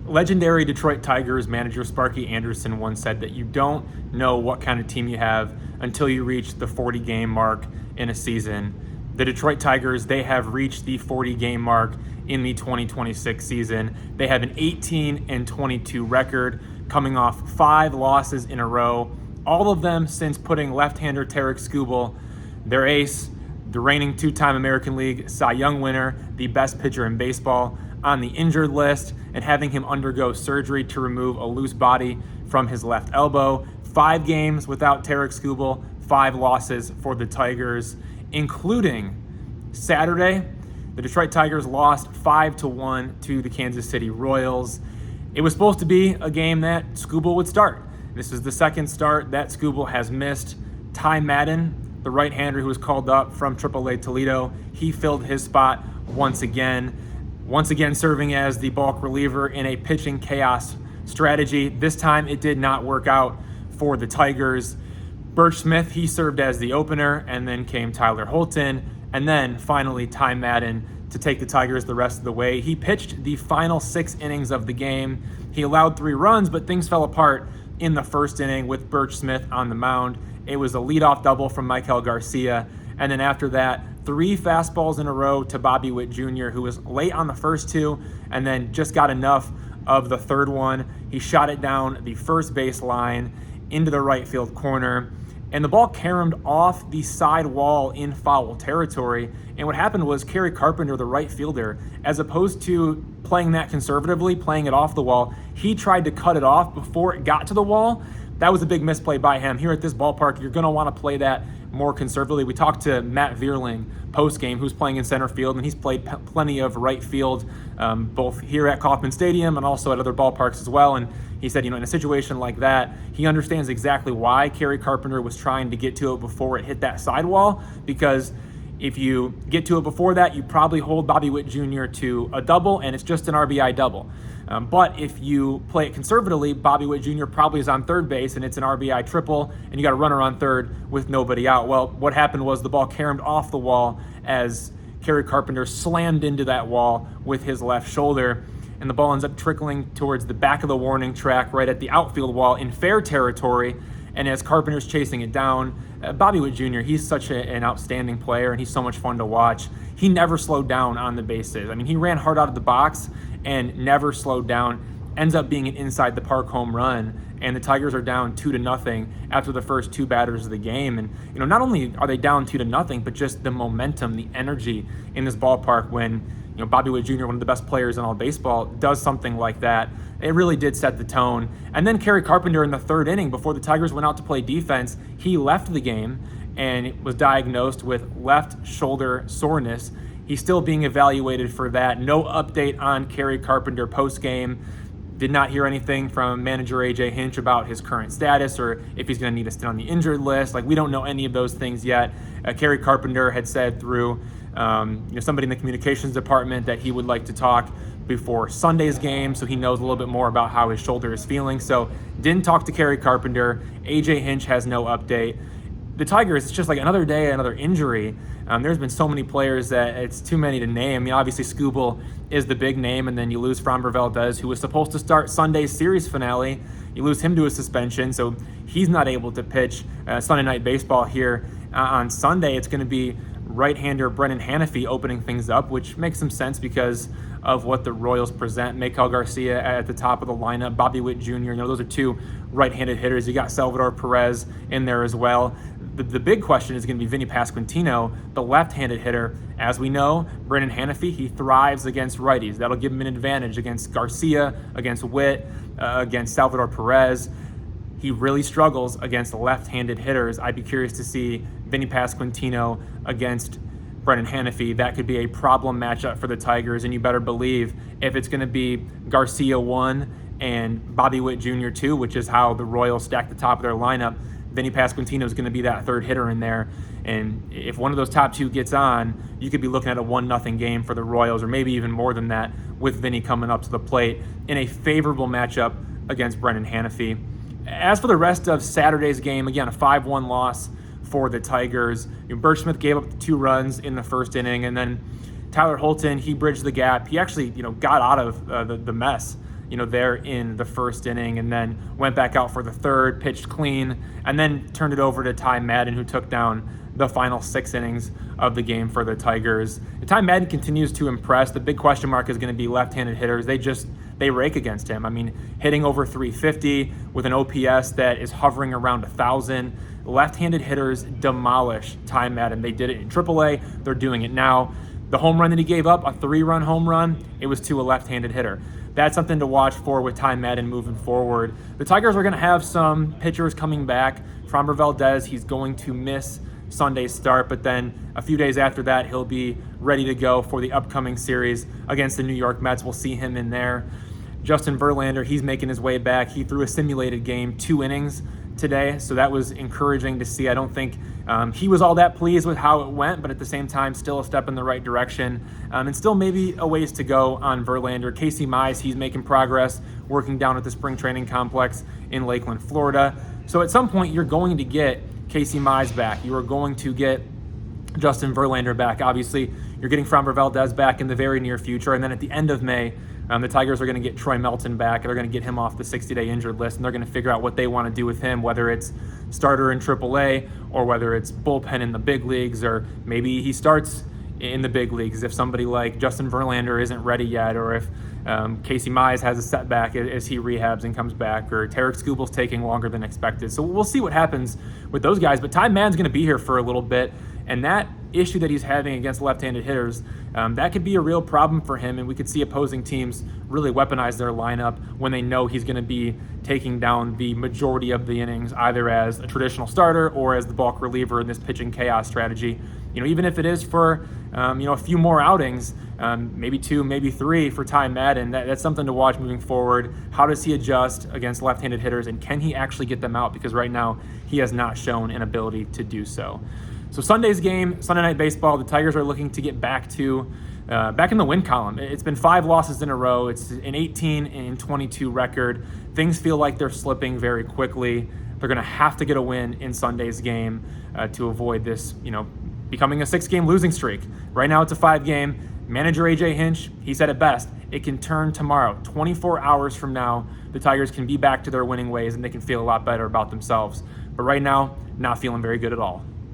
Legendary Detroit Tigers manager Sparky Anderson once said that you don't know what kind of team you have until you reach the 40-game mark in a season. The Detroit Tigers, they have reached the 40-game mark in the 2026 season. They have an 18-22 record, coming off 5 losses in a row, all of them since putting left-hander Tarik Skubal, their ace, the reigning 2-time American League Cy Young winner, the best pitcher in baseball, on the injured list, and having him undergo surgery to remove a loose body from his left elbow. 5 games without Tarik Skubal, 5 losses for the Tigers, including Saturday. The Detroit Tigers lost 5-1 to the Kansas City Royals. It was supposed to be a game that Skubal would start. This is the second start that Skubal has missed. Ty Madden, the right-hander who was called up from AAA Toledo, he filled his spot once again serving as the bulk reliever in a pitching chaos strategy. This time it did not work out for the Tigers. Burch Smith, he served as the opener, and then came Tyler Holton, and then finally Ty Madden to take the Tigers the rest of the way. He pitched the final 6 innings of the game. He allowed 3 runs, but things fell apart in the first inning with Burch Smith on the mound. It was a leadoff double from Maikel Garcia, and then after that, 3 fastballs in a row to Bobby Witt Jr., who was late on the first 2 and then just got enough of the third one. He shot it down the first base line into the right field corner, and the ball caromed off the side wall in foul territory. And what happened was Kerry Carpenter, the right fielder, as opposed to playing that conservatively, playing it off the wall, he tried to cut it off before it got to the wall. That was a big misplay by him. Here at this ballpark, you're going to want to play that more conservatively. We talked to Matt Vierling post-game, who's playing in center field, and he's played plenty of right field, both here at Kauffman Stadium and also at other ballparks as well. And he said, in a situation like that, he understands exactly why Kerry Carpenter was trying to get to it before it hit that sidewall, because if you get to it before that, you probably hold Bobby Witt Jr. to a double, and it's just an RBI double. But if you play it conservatively, Bobby Witt Jr. probably is on third base, and it's an RBI triple, and you got a runner on third with nobody out. Well, what happened was the ball caromed off the wall as Kerry Carpenter slammed into that wall with his left shoulder, and the ball ends up trickling towards the back of the warning track right at the outfield wall in fair territory. And as Carpenter's chasing it down, Bobby Witt Jr., he's such an outstanding player, and he's so much fun to watch. He never slowed down on the bases. I mean, he ran hard out of the box and never slowed down. Ends up being an inside the park home run, and the Tigers are down 2-0 after the first 2 batters of the game. And not only are they down 2-0, but just the momentum, the energy in this ballpark when Bobby Witt Jr., one of the best players in all baseball, does something like that. It really did set the tone. And then Kerry Carpenter in the 3rd inning, before the Tigers went out to play defense, he left the game and was diagnosed with left shoulder soreness. He's still being evaluated for that. No update on Kerry Carpenter post-game. Did not hear anything from manager A.J. Hinch about his current status or if he's going to need to stay on the injured list. We don't know any of those things yet. Kerry Carpenter had said through somebody in the communications department that he would like to talk before Sunday's game, so he knows a little bit more about how his shoulder is feeling. So didn't talk to Kerry Carpenter. A.J. Hinch has no update. The Tigers, it's just like another day, another injury. There's been so many players that it's too many to name. Obviously Skubal is the big name, and then you lose Framber Valdez, who was supposed to start Sunday's series finale. You lose him to a suspension, so he's not able to pitch Sunday Night Baseball here on Sunday. It's going to be right-hander Brennan Hanafy opening things up, which makes some sense because of what the Royals present. Maikel Garcia at the top of the lineup, Bobby Witt Jr., those are 2 right-handed hitters. You got Salvador Perez in there as well. The big question is going to be Vinny Pasquantino, the left-handed hitter. As we know, Brennan Hanafy, he thrives against righties. That'll give him an advantage against Garcia, against Witt, against Salvador Perez. He really struggles against left-handed hitters. I'd be curious to see Vinny Pasquantino against Brennan Hanafy. That could be a problem matchup for the Tigers, and you better believe if it's going to be Garcia 1 and Bobby Witt Jr. 2, which is how the Royals stack the top of their lineup, Vinny Pasquantino is going to be that 3rd hitter in there. And if one of those top 2 gets on, you could be looking at a 1-0 game for the Royals, or maybe even more than that, with Vinny coming up to the plate in a favorable matchup against Brennan Hanafy. As for the rest of Saturday's game, again, a 5-1 loss for the Tigers. Burch Smith gave up 2 runs in the first inning, and then Tyler Holton, he bridged the gap. He actually, got out of the mess there in the first inning, and then went back out for the third, pitched clean, and then turned it over to Ty Madden, who took down the final 6 innings of the game for the Tigers. And Ty Madden continues to impress. The big question mark is going to be left-handed hitters. They rake against him. I mean, hitting over 350 with an OPS that is hovering around 1,000. Left-handed hitters demolish Ty Madden. They did it in AAA. They're doing it now. The home run that he gave up, a 3-run home run, it was to a left-handed hitter. That's something to watch for with Ty Madden moving forward. The Tigers are going to have some pitchers coming back. Framber Valdez, he's going to miss Sunday's start, but then a few days after that, he'll be ready to go for the upcoming series against the New York Mets. We'll see him in there. Justin Verlander, he's making his way back. He threw a simulated game, 2 innings today, so that was encouraging to see. I don't think he was all that pleased with how it went, but at the same time, still a step in the right direction, and still maybe a ways to go on Verlander. Casey Mize, he's making progress, working down at the spring training complex in Lakeland, Florida. So at some point, you're going to get Casey Mize back. You are going to get Justin Verlander back. Obviously, you're getting Framber Valdez back in the very near future, and then at the end of May, the Tigers are going to get Troy Melton back. They're going to get him off the 60-day injured list, and they're going to figure out what they want to do with him, whether it's starter in AAA or whether it's bullpen in the big leagues, or maybe he starts in the big leagues if somebody like Justin Verlander isn't ready yet, or if Casey Mize has a setback as he rehabs and comes back, or Tarik Skubal's taking longer than expected. So we'll see what happens with those guys, but Ty Madden's going to be here for a little bit, and that issue that he's having against left-handed hitters, that could be a real problem for him, and we could see opposing teams really weaponize their lineup when they know he's going to be taking down the majority of the innings, either as a traditional starter or as the bulk reliever in this pitching chaos strategy. Even if it is for a few more outings, maybe 2, maybe 3 for Ty Madden, that's something to watch moving forward. How does he adjust against left-handed hitters, and can he actually get them out? Because right now he has not shown an ability to do so. So Sunday's game, Sunday Night Baseball, the Tigers are looking to get back in the win column. It's been 5 losses in a row. It's an 18-22 record. Things feel like they're slipping very quickly. They're going to have to get a win in Sunday's game to avoid this, becoming a 6-game losing streak. Right now it's a 5-game. Manager A.J. Hinch, he said it best. It can turn tomorrow. 24 hours from now, the Tigers can be back to their winning ways and they can feel a lot better about themselves. But right now, not feeling very good at all.